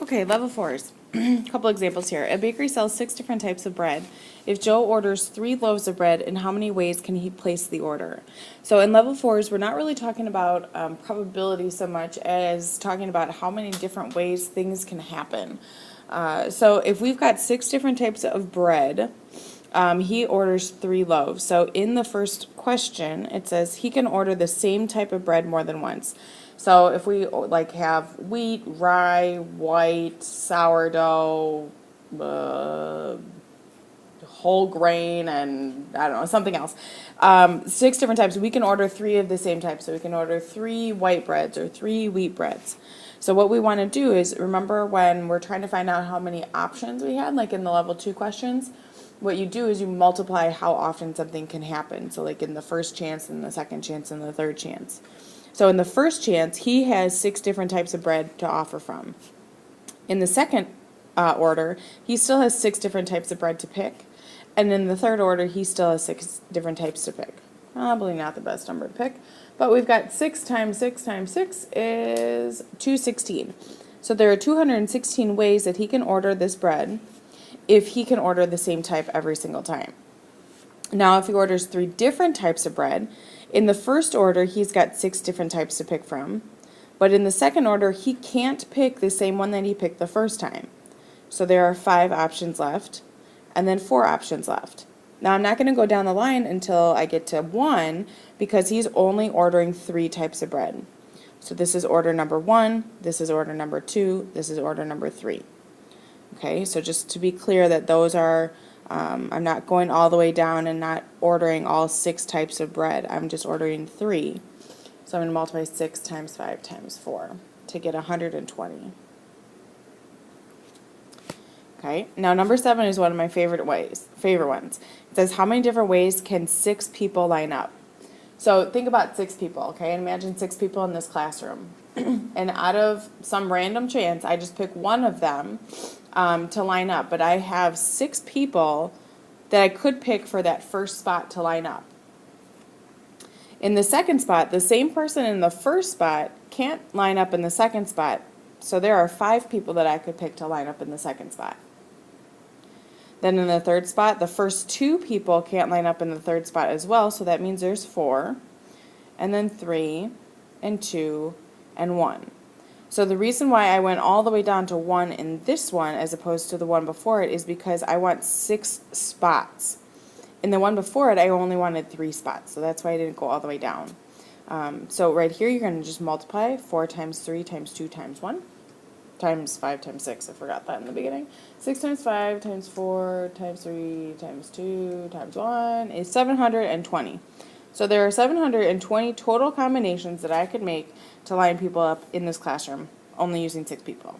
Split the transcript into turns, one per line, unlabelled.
Okay, level fours. A couple examples here. A bakery sells 6 different types of bread. If Joe orders 3 loaves of bread, in how many ways can he place the order? So in level fours, we're not really talking about probability so much as talking about how many different ways things can happen. So if we've got 6 different types of bread, he orders 3 loaves. So in the first question, it says he can order the same type of bread more than once. So if we like have wheat, rye, white, sourdough, whole grain, and I don't know, something else. 6 different types. We can order 3 of the same type. So we can order 3 white breads or 3 wheat breads. So what we want to do is, remember when we're trying to find out how many options we had, like in the level 2 questions, what you do is you multiply how often something can happen. So like in the first chance and the second chance and the third chance. So in the first chance, he has 6 different types of bread to offer from. In the second order, he still has 6 different types of bread to pick. And in the third order, he still has 6 different types to pick. Probably not the best number to pick. But we've got 6 times 6 times 6 is 216. So there are 216 ways that he can order this bread if he can order the same type every single time. Now, if he orders 3 different types of bread, in the first order, he's got 6 different types to pick from. But in the second order, he can't pick the same one that he picked the first time. So there are 5 options left, and then 4 options left. Now, I'm not going to go down the line until I get to 1, because he's only ordering 3 types of bread. So this is order number 1, this is order number 2, this is order number 3. Okay, so just to be clear that those are, I'm not going all the way down and not ordering all 6 types of bread. I'm just ordering 3. So I'm going to multiply 6 times 5 times 4 to get 120. Okay, now number 7 is one of my favorite ones. It says, how many different ways can 6 people line up? So think about 6 people, okay, and imagine 6 people in this classroom. And out of some random chance, I just pick one of them to line up, but I have 6 people that I could pick for that first spot to line up. In the second spot, the same person in the first spot can't line up in the second spot, so there are 5 people that I could pick to line up in the second spot. Then in the third spot, the first 2 people can't line up in the third spot as well, so that means there's 4, and then 3, and 2, and 1. So the reason why I went all the way down to 1 in this one as opposed to the one before it is because I want 6 spots. In the one before it, I only wanted 3 spots, so that's why I didn't go all the way down. So right here, you're going to just multiply 4 times 3 times 2 times 1 times 5 times 6. I forgot that in the beginning. 6 times 5 times 4 times 3 times 2 times 1 is 720. So there are 720 total combinations that I could make to line people up in this classroom, only using 6 people.